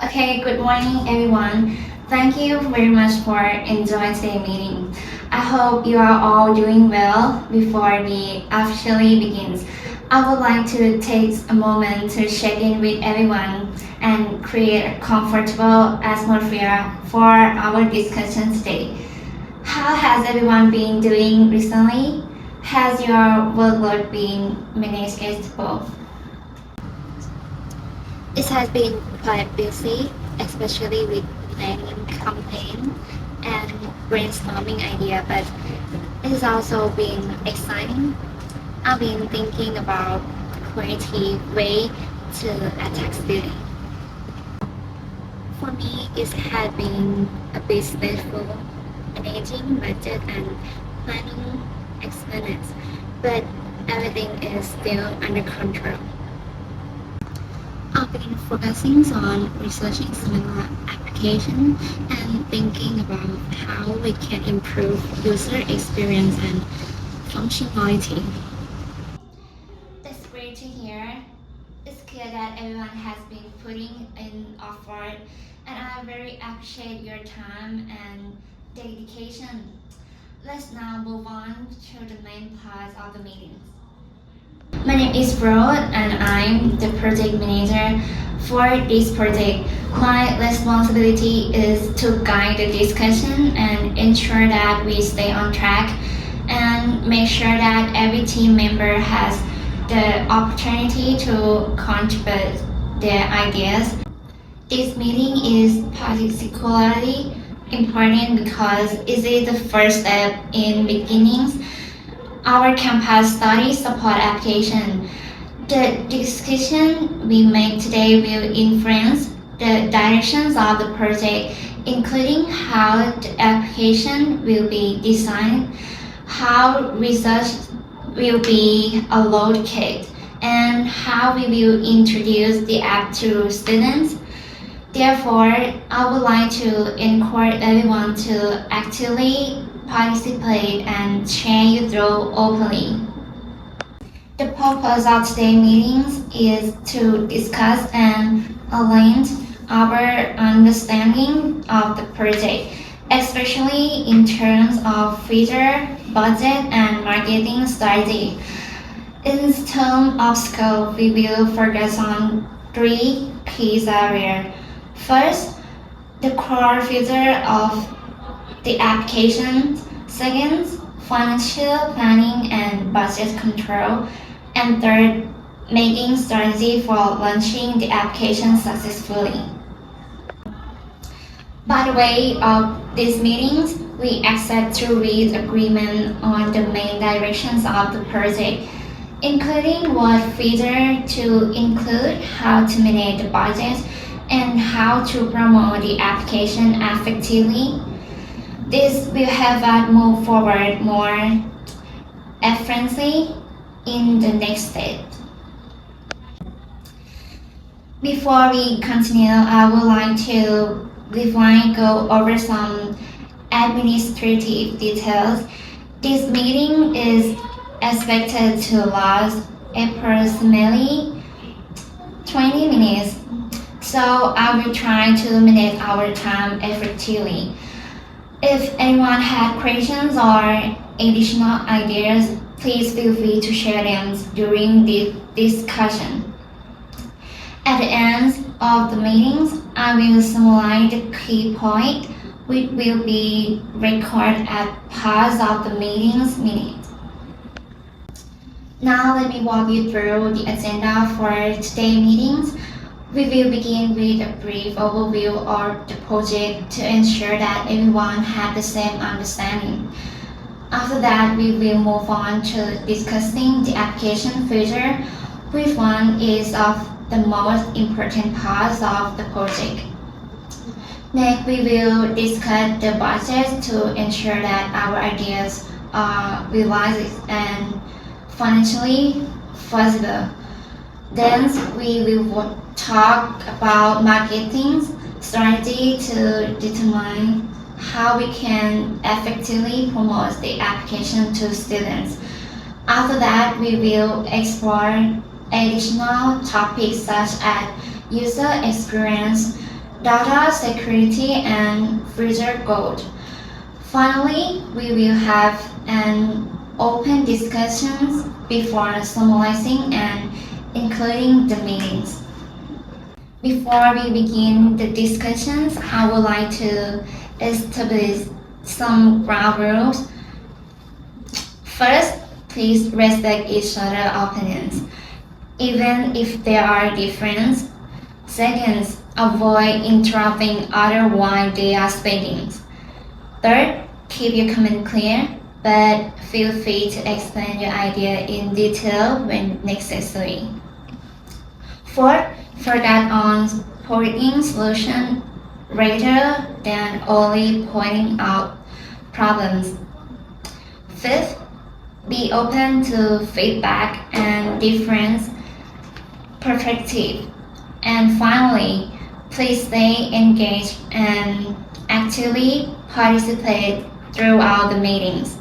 Okay, good morning, everyone. Thank you very much for enjoying today's meeting. I hope you are all doing well before we officially begins. I would like to take a moment to check in with everyone and create a comfortable atmosphere for our discussion today. How has everyone been doing recently? Has your workload been manageable? It has been quite busy, especially with planning campaign and brainstorming idea, but it has also been exciting. I've been thinking about creative way to attack students. For me, it has been a bit stressful managing budget and planning expenses, but everything is still under control. I've been focusing on researching similar applications and thinking about how we can improve user experience and functionality. That's great to hear. It's clear that everyone has been putting in effort, and I very appreciate your time and dedication. Let's now move on to the main part of the meeting. My name is Rod, and I'm the project manager for this project. My responsibility is to guide the discussion and ensure that we stay on track and make sure that every team member has the opportunity to contribute their ideas. This meeting is particularly important because it is the first step in beginnings our campus study support application. The discussion we make today will influence the directions of the project, including how the application will be designed, how research will be allocated, and how we will introduce the app to students. Therefore, I would like to encourage everyone to actively participate and share your thoughts openly. The purpose of today's meetings is to discuss and align our understanding of the project, especially in terms of feature, budget, and marketing strategy. In terms of scope, we will focus on three key areas. First, the core feature of the application. Second, financial planning and budget control. And third, making strategy for launching the application successfully. By the way of these meetings, we accept to read agreement on the main directions of the project, including what feature to include, how to manage the budget, and how to promote the application effectively. This will help us move forward more efficiently in the next step. Before we continue, I would like to briefly go over some administrative details. This meeting is expected to last approximately 20 minutes, so I will try to manage our time effectively. If anyone had questions or additional ideas, please feel free to share them during the discussion. At the end of the meetings, I will summarize the key point, which will be recorded as part of the meeting's minutes. Now let me walk you through the agenda for today's meetings. We will begin with a brief overview of the project to ensure that everyone has the same understanding. After that, we will move on to discussing the application feature, which one is of the most important parts of the project. Next, we will discuss the budget to ensure that our ideas are realized and financially feasible. Then we will talk about marketing strategy to determine how we can effectively promote the application to students. After that, we will explore additional topics such as user experience, data security, and feature code. Finally, we will have an open discussions before summarizing and including the meetings. Before we begin the discussions, I would like to establish some ground rules. First, please respect each other's opinions, even if there are differences. Second, avoid interrupting others while they are speaking. Third, keep your comment clear, but feel free to explain your idea in detail when necessary. Fourth, focus on providing solutions rather than only pointing out problems. Fifth, be open to feedback and different perspectives. And finally, please stay engaged and actively participate throughout the meetings.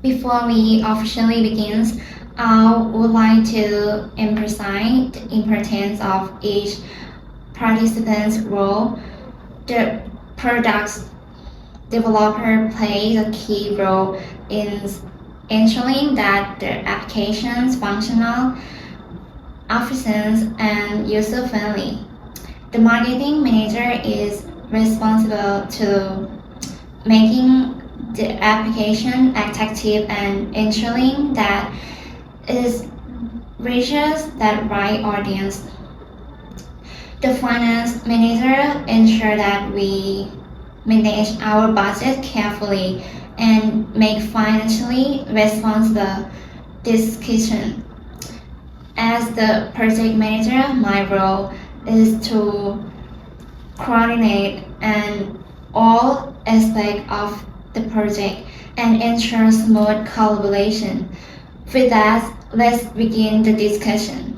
Before we officially begin, I would like to emphasize the importance of each participant's role. The product developer plays a key role in ensuring that the applications functional, efficient, and user-friendly. The marketing manager is responsible to making the application attractive and ensuring that it reaches that right audience. The finance manager ensures that we manage our budget carefully and make financially responsible decisions. As the project manager, my role is to coordinate and all aspects of the project and ensure smooth collaboration. With that, let's begin the discussion.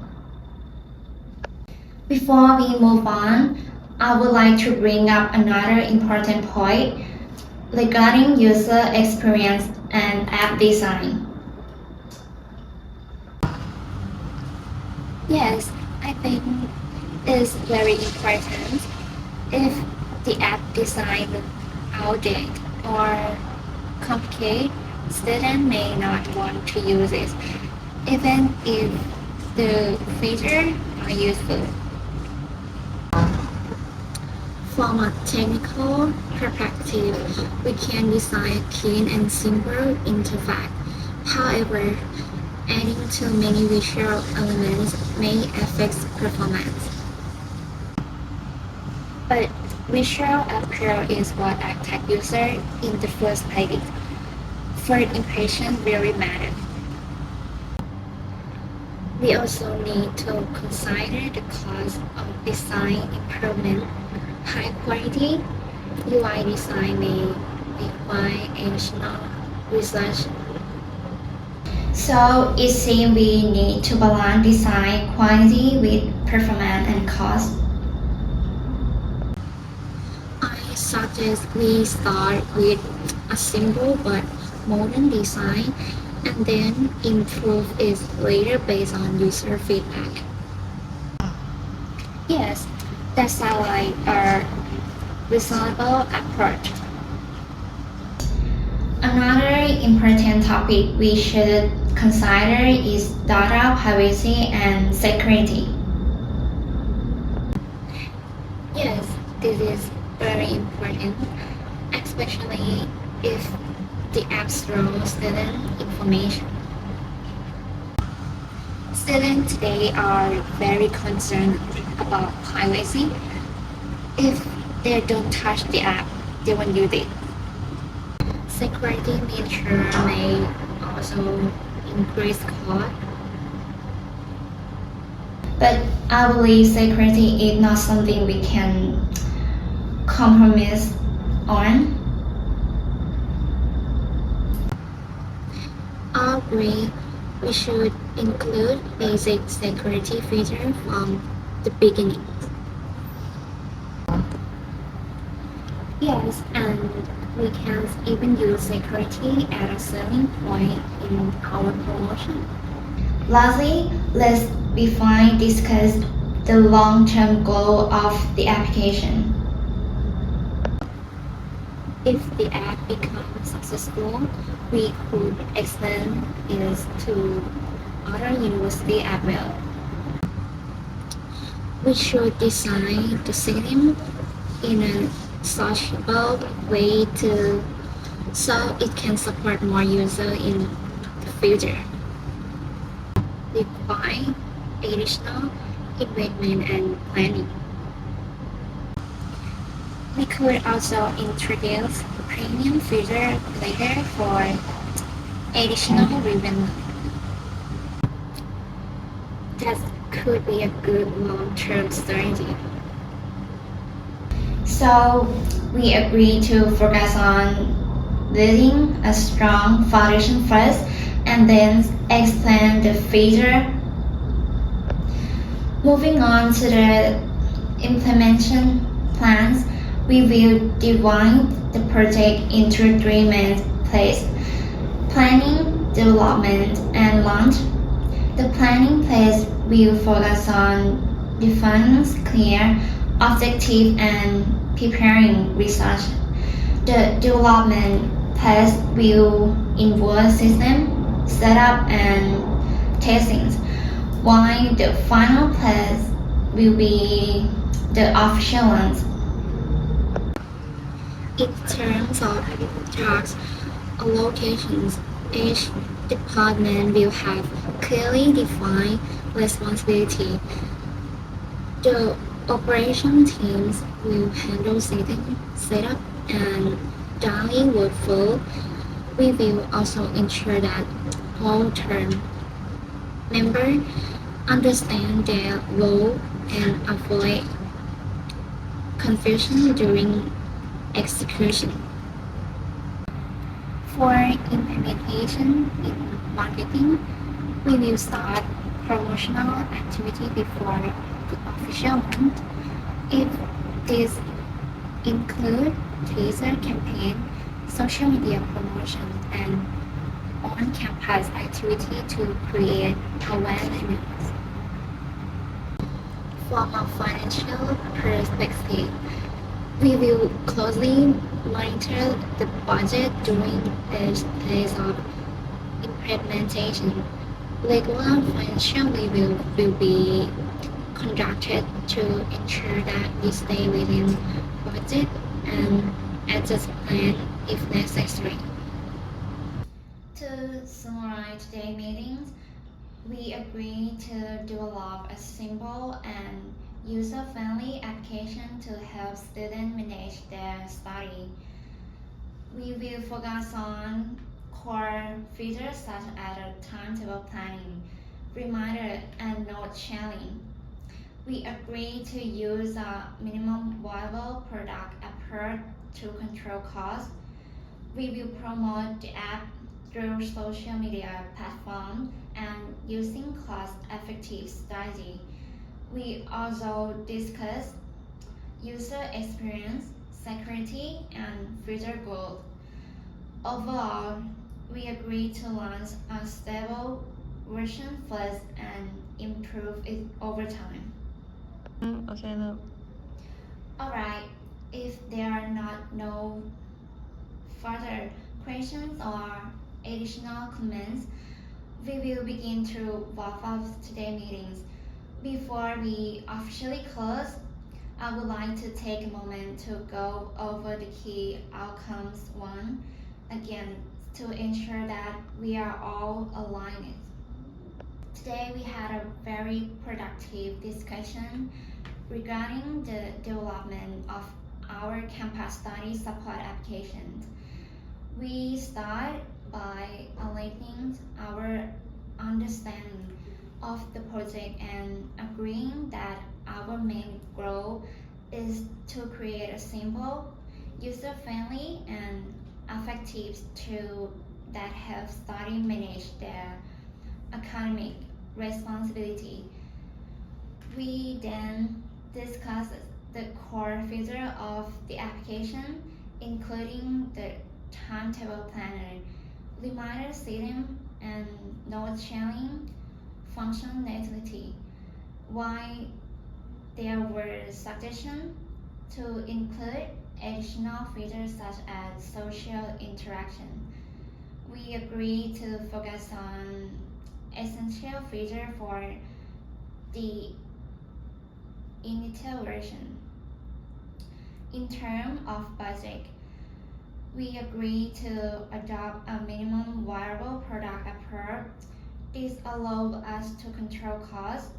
Before we move on, I would like to bring up another important point regarding user experience and app design. Yes, I think it's very important. If the app design is outdated or complicated, students may not want to use it, even if the features are useful. From a technical perspective, we can design a clean and simple interface. However, adding too many visual elements may affect performance. But visual appeal is what attracts users in the first place. First impression really matters. We also need to consider the cost of design improvement. High quality UI design may require additional research. So it seems we need to balance design quality with performance and cost. I suggest we start with a simple but modern design and then improve it later based on user feedback. Yes, that sounds like a reasonable approach. Another important topic we should consider is data privacy and security. Yes, this is very important, especially if the app stores student information. Students today are very concerned about privacy. If they don't touch the app, they won't use it. Security measures may also increase cost. But I believe security is not something we can compromise on. I agree we should include basic security features from the beginning. Yes, and we can even use security as a selling point in our promotion. Lastly, let's discuss the long-term goal of the application. If the app becomes successful, we could extend it to other university as well. We should design the system in a sociable way so it can support more users in the future. Require additional investment and planning. We could also introduce premium feature later for additional revenue. That could be a good long-term strategy. So we agree to focus on building a strong foundation first and then expand the feature. Moving on to the implementation plans, we will divide the project into three main phases: planning, development, and launch. The planning phase will focus on defining clear objectives and preparing research. The development phase will involve system setup and testing, while the final phase will be the official launch. In terms of task allocations, each department will have clearly defined responsibility. The operation teams will handle setting, setup, and daily workflow. We will also ensure that all term members understand their role and avoid confusion during execution. For implementation in marketing, we will start promotional activity before the official month. If this include teaser campaign, social media promotion, and on-campus activity to create awareness. From a financial perspective, we will closely monitor the budget during the phase of implementation. Regular financial review will be conducted to ensure that we stay within budget and adjust plan if necessary. To summarize today's meetings, we agree to develop a simple and user-friendly application to help students manage their study. We will focus on core features such as timetable planning, reminder, and note sharing. We agree to use a minimum viable product approach to control costs. We will promote the app through social media platforms and using cost-effective strategy. We also discuss user experience, security, and future goals. Overall, we agree to launch a stable version first and improve it over time. Okay, look. Alright, if there are no further questions or additional comments, we will begin to wrap up today's meetings. Before we officially close, I would like to take a moment to go over the key outcomes again to ensure that we are all aligned. Today we had a very productive discussion regarding the development of our campus study support applications. We start by aligning our understanding of the project and agreeing that our main goal is to create a simple, user-friendly, and effective tool that helps students manage their academic responsibility. We then discuss the core feature of the application, including the timetable planner, reminder system, and note sharing functionality. While there were suggestions to include additional features such as social interaction. We agreed to focus on essential features for the initial version. In terms of budget, we agreed to adopt a minimum viable product approach. This allows us to control costs,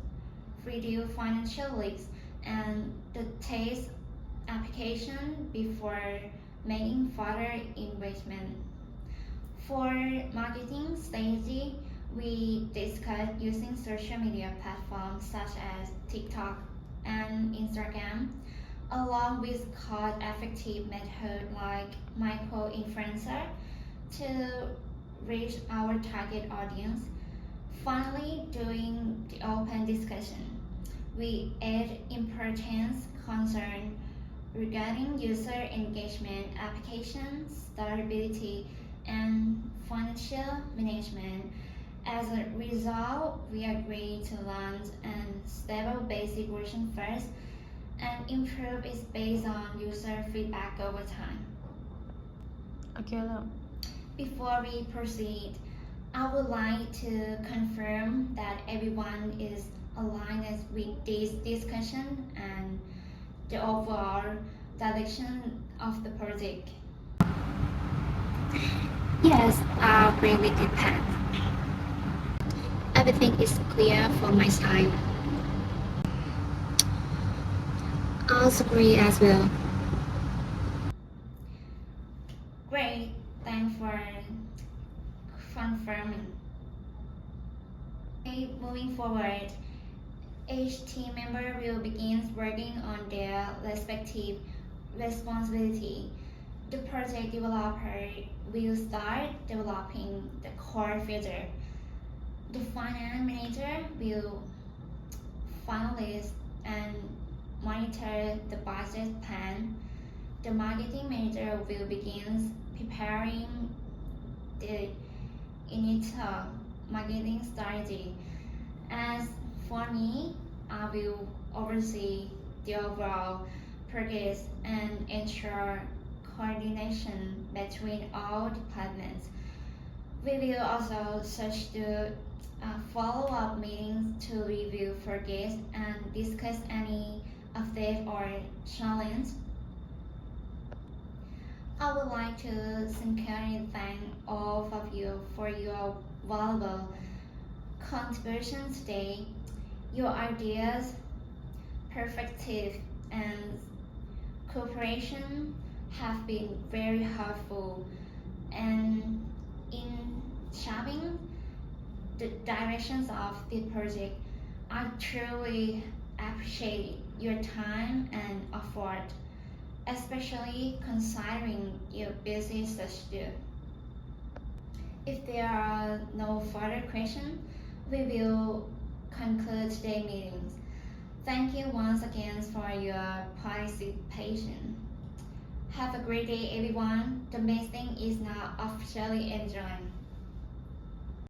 reduce financial risks, and the test application before making further investment. For marketing strategy, we discussed using social media platforms such as TikTok and Instagram, along with cost-effective methods like micro-influencer to reach our target audience. Finally, during the open discussion, we add importance concern regarding user engagement, application stability, and financial management. As a result, we agreed to launch a stable basic version first and improve it based on user feedback over time. Okay, เริ่ม Before we proceed, I would like to confirm that everyone is aligned with this discussion and the overall direction of the project. Yes, I agree with you, Pat. Everything is clear from my side. I also agree as well. Great, thanks for confirming. Okay, moving forward, each team member will begin working on their respective responsibility. The project developer will start developing the core feature. The finance manager will finalize and monitor the budget plan. The marketing manager will begin preparing the initial marketing strategy. As for me, I will oversee the overall progress and ensure coordination between all departments. We will also search the follow-up meetings to review progress and discuss any update or challenge. I would like to sincerely thank all of you for your valuable contributions today. Your ideas, perspective, and cooperation have been very helpful and in shaping the directions of the project. I truly appreciate your time and effort, especially considering your busy schedule. If there are no further questions, we will conclude today's meetings. Thank you once again for your participation. Have a great day, everyone. The meeting is now officially adjourned.